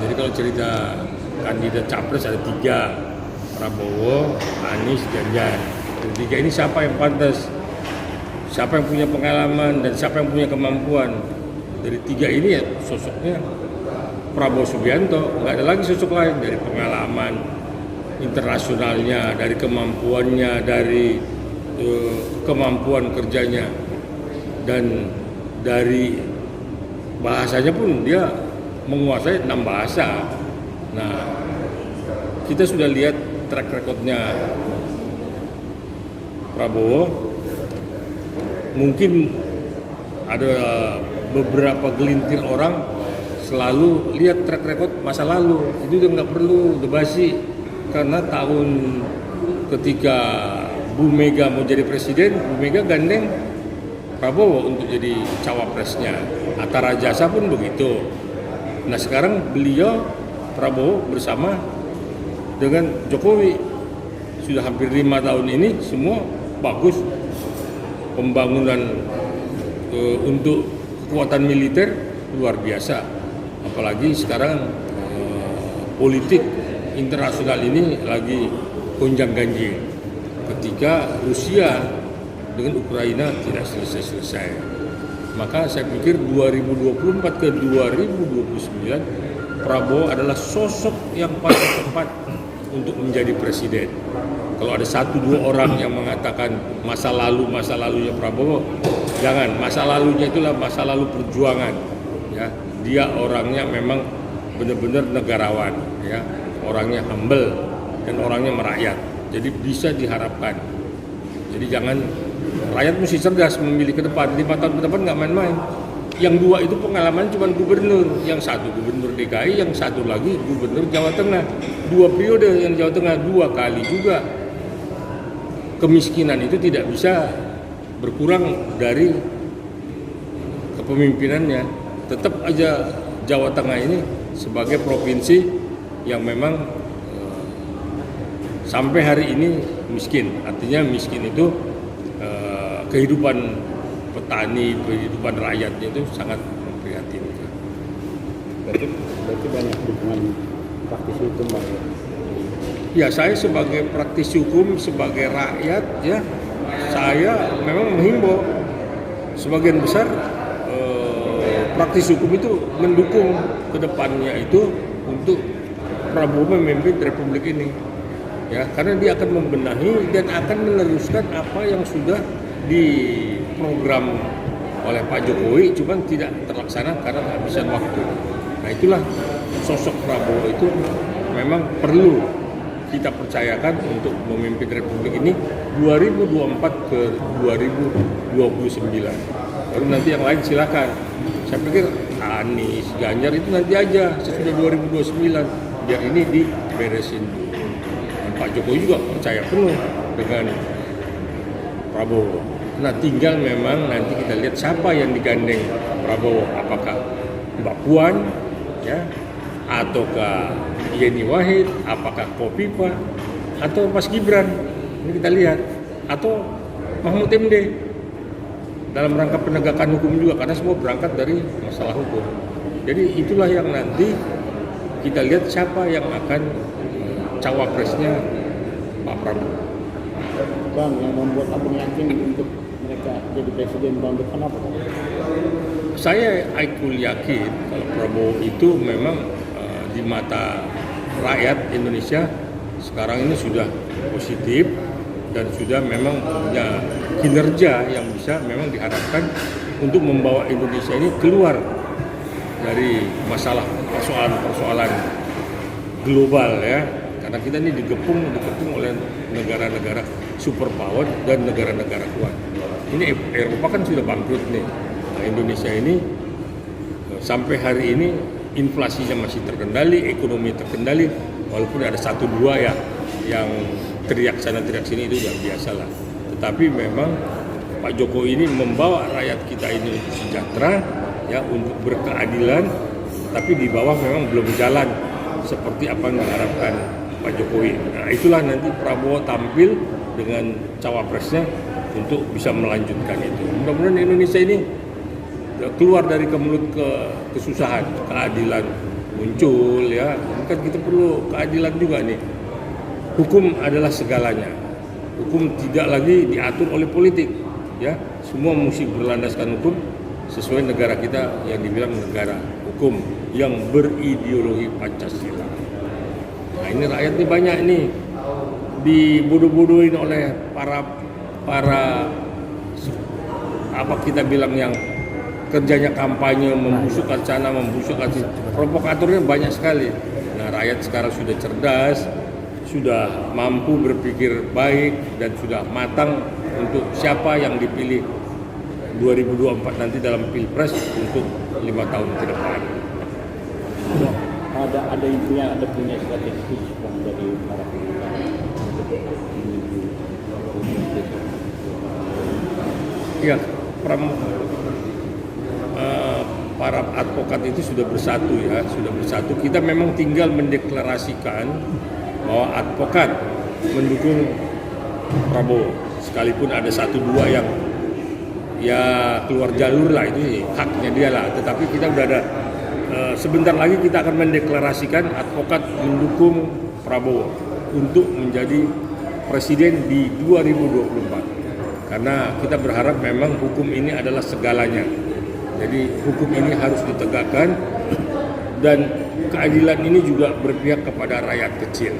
Jadi kalau cerita kandidat capres ada 3, Prabowo, Anies, Ganjar. Dari 3 ini siapa yang pantas? Siapa yang punya pengalaman dan siapa yang punya kemampuan? Dari 3 ini ya sosoknya Prabowo Subianto, nggak ada lagi sosok lain. Dari pengalaman internasionalnya, dari kemampuannya, dari kemampuan kerjanya, dan dari bahasanya pun dia menguasai 6 bahasa. Nah, kita sudah lihat track recordnya Prabowo. Mungkin ada beberapa gelintir orang selalu lihat track record masa lalu, itu udah nggak perlu debasi, karena tahun ketika Bu Mega mau jadi presiden, Bu Mega gandeng Prabowo untuk jadi cawapresnya. Hatta Rajasa pun begitu. Nah sekarang beliau Prabowo bersama dengan Jokowi sudah hampir 5 tahun ini semua bagus. Pembangunan untuk kekuatan militer luar biasa. Apalagi sekarang politik internasional ini lagi gonjang-ganjing. Ketika Rusia dengan Ukraina tidak selesai-selesai, maka saya pikir 2024 ke 2029 Prabowo adalah sosok yang paling tepat untuk menjadi presiden. Kalau ada 1-2 orang yang mengatakan masa lalunya Prabowo, jangan. Masa lalunya itulah masa lalu perjuangan. Ya, dia orangnya memang benar-benar negarawan, ya, orangnya humble dan orangnya merakyat. Jadi bisa diharapkan. Jadi jangan, rakyat mesti cerdas memilih ke depan. 5 tahun ke depan nggak main-main. Yang 2 itu pengalaman cuma gubernur. Yang 1 gubernur DKI, yang 1 lagi gubernur Jawa Tengah. 2 periode yang Jawa Tengah, 2 kali juga. Kemiskinan itu tidak bisa berkurang dari kepemimpinannya. Tetap aja Jawa Tengah ini sebagai provinsi yang memang sampai hari ini miskin. Artinya miskin itu kehidupan petani, kehidupan rakyatnya itu sangat memprihatinkan. Berarti banyak dukungan praktisi hukum, Pak. Ya, saya sebagai praktisi hukum, sebagai rakyat, ya, saya memang menghimbau sebagian besar praktisi hukum itu mendukung kedepannya itu untuk Prabowo memimpin Republik ini. Ya, karena dia akan membenahi dan akan meneruskan apa yang sudah diprogram oleh Pak Jokowi, cuman tidak terlaksana karena kehabisan waktu. Nah itulah sosok Prabowo itu memang perlu kita percayakan untuk memimpin Republik ini 2024 ke 2029. Baru nanti yang lain silakan. Saya pikir Anies, Ganjar itu nanti aja sesudah 2029, biar ini diberesin dulu. Pak Jokowi juga percaya penuh dengan Prabowo. Nah tinggal memang nanti kita lihat siapa yang digandeng Prabowo, apakah Mbak Puan, ya, ataukah Yeni Wahid, apakah Kofifa, atau Mas Gibran, ini kita lihat, atau Mahfud MD dalam rangka penegakan hukum juga, karena semua berangkat dari masalah hukum. Jadi itulah yang nanti kita lihat siapa yang akan cawapresnya Pak Prabowo. Bang, yang membuat abang yakin untuk mereka jadi presiden tahun depan apa? Saya yakin kalau Prabowo itu memang di mata rakyat Indonesia sekarang ini sudah positif dan sudah memang punya kinerja yang bisa memang diharapkan untuk membawa Indonesia ini keluar dari masalah persoalan-persoalan global, ya. Karena kita ini dikepung oleh negara-negara superpower dan negara-negara kuat. Ini Eropa kan sudah bangkrut nih. Nah, Indonesia ini sampai hari ini inflasinya masih terkendali, ekonomi terkendali, walaupun ada 1-2 ya yang teriak sana teriak sini, itu yang biasa lah. Tetapi memang Pak Jokowi ini membawa rakyat kita ini untuk sejahtera, ya, untuk berkeadilan, tapi di bawah memang belum jalan seperti apa yang diharapkan Pak Jokowi. Nah itulah nanti Prabowo tampil dengan cawapresnya untuk bisa melanjutkan itu. Mudah-mudahan Indonesia ini keluar dari kemelut kesusahan, keadilan, muncul ya. Kan kita perlu keadilan juga nih. Hukum adalah segalanya. Hukum tidak lagi diatur oleh politik ya. Semua mesti berlandaskan hukum sesuai negara kita yang dibilang negara hukum yang berideologi Pancasila. Nah ini rakyat ini banyak nih dibodoh-bodohin oleh para apa kita bilang yang kerjanya kampanye, membusukkan sana, membusukkan sini. Provokatornya banyak sekali. Nah rakyat sekarang sudah cerdas, sudah mampu berpikir baik dan sudah matang untuk siapa yang dipilih 2024 nanti dalam Pilpres untuk 5 tahun ke depan. Ada intinya, ada punya strategi khusus dari para pengusaha untuk menuju ya, para advokat itu sudah bersatu ya, sudah bersatu. Kita memang tinggal mendeklarasikan bahwa advokat mendukung Prabowo, sekalipun ada 1-2 yang ya keluar jalur lah, itu haknya dia lah. Tetapi kita udah ada sebentar lagi kita akan mendeklarasikan advokat mendukung Prabowo untuk menjadi presiden di 2024. Karena kita berharap memang hukum ini adalah segalanya. Jadi hukum ini harus ditegakkan dan keadilan ini juga berpihak kepada rakyat kecil.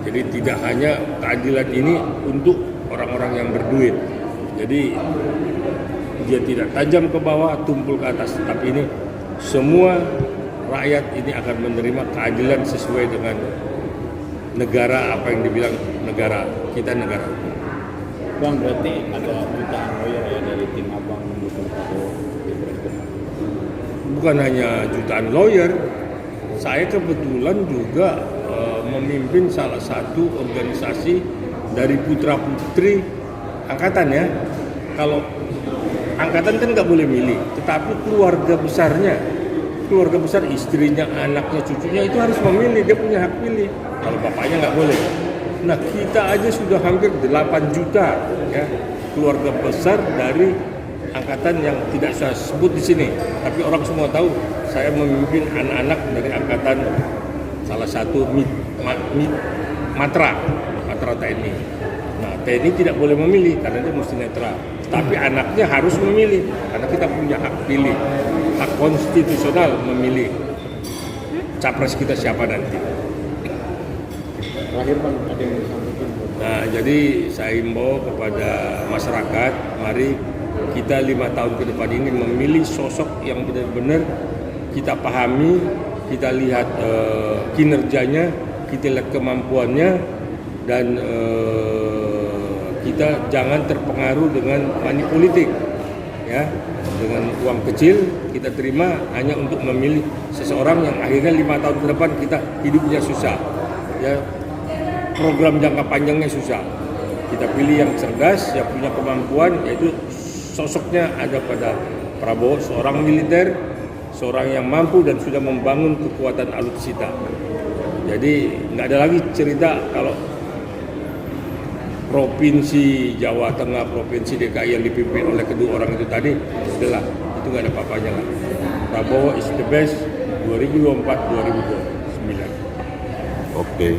Jadi tidak hanya keadilan ini untuk orang-orang yang berduit. Jadi dia tidak tajam ke bawah, tumpul ke atas, tapi ini semua rakyat ini akan menerima keadilan sesuai dengan negara, apa yang dibilang negara kita, negara hukum. Bang, berarti ada jutaan lawyer ya dari tim abang mendukung Prabowo. Bukan hanya jutaan lawyer, saya kebetulan juga memimpin salah satu organisasi dari putra-putri angkatan ya. Kalau angkatan kan nggak boleh milih, tetapi keluarga besarnya, keluarga besar istrinya, anaknya, cucunya itu harus memilih, dia punya hak pilih. Kalau bapaknya nggak boleh. Nah kita aja sudah hampir 8 juta ya keluarga besar dari angkatan yang tidak saya sebut di sini, tapi orang semua tahu saya memimpin anak-anak dari angkatan salah satu Matra TNI. Nah TNI tidak boleh memilih karena dia mesti netral, tapi anaknya harus memilih karena kita punya hak pilih, hak konstitusional memilih capres kita siapa nanti. Terakhir Bang, ada yang disampaikan? Nah jadi saya himbau kepada masyarakat, mari kita 5 tahun ke depan ini memilih sosok yang benar-benar kita pahami, kita lihat kinerjanya, kita lihat kemampuannya, dan kita jangan terpengaruh dengan money politik ya, dengan uang kecil kita terima hanya untuk memilih seseorang yang akhirnya 5 tahun ke depan kita hidupnya susah ya, program jangka panjangnya susah. Kita pilih yang cerdas, yang punya kemampuan, yaitu sosoknya ada pada Prabowo, seorang militer, seorang yang mampu dan sudah membangun kekuatan alutsista. Jadi nggak ada lagi cerita kalau provinsi Jawa Tengah, provinsi DKI yang dipimpin oleh kedua orang itu tadi, sudahlah, itu nggak ada apa-apanya lah. Prabowo is the best 2024-2029. Oke.